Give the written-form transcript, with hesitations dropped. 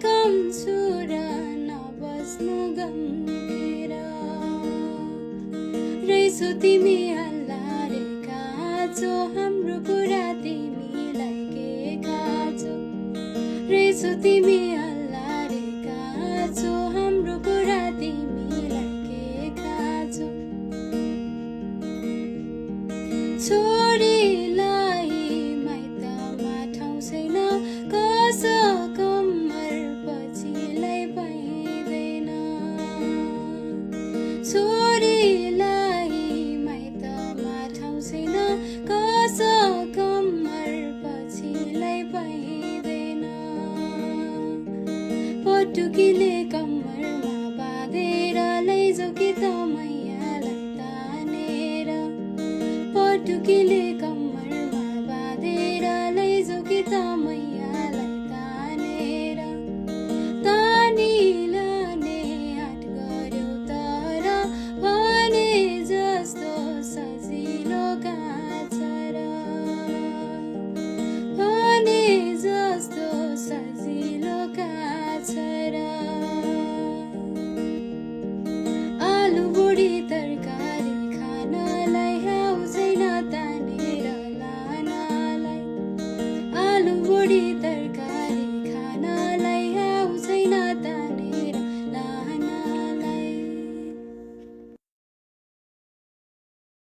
कम छु र नबस्नु गम्केर रहेछौ तिमी हल्लारे काँचो हाम्रो कुरा तिमीलाई के खाँचो रहेछौ तिमी हल्लारे काँचो हाम्रो कुरा तिमीलाई के खाँचो छोरीलाई माइतमा ठाउँ छैन कसो कम्मर पछिलाई पाइँदैन छोरीलाई माइतमा ठाउँ छैन कसो कम्मर पछिलाई पाइँदैन पटुकीले कम्मरमा बाँधेर लैजाऊ कि त मैयालाई तानेर पटुकीले कम्मरमा बाँधेर लैजाऊ कि त मैयालाई तानेर तानिलाने आँट गर्यौ तर भने जस्तो सजिलो कहाँ छ र भने जस्तो सजिलो कहाँ छ र आलु बुढी तरकारी खानलाई ह्याउ छैन तानेर लानलाई आलु बुढी तरकारी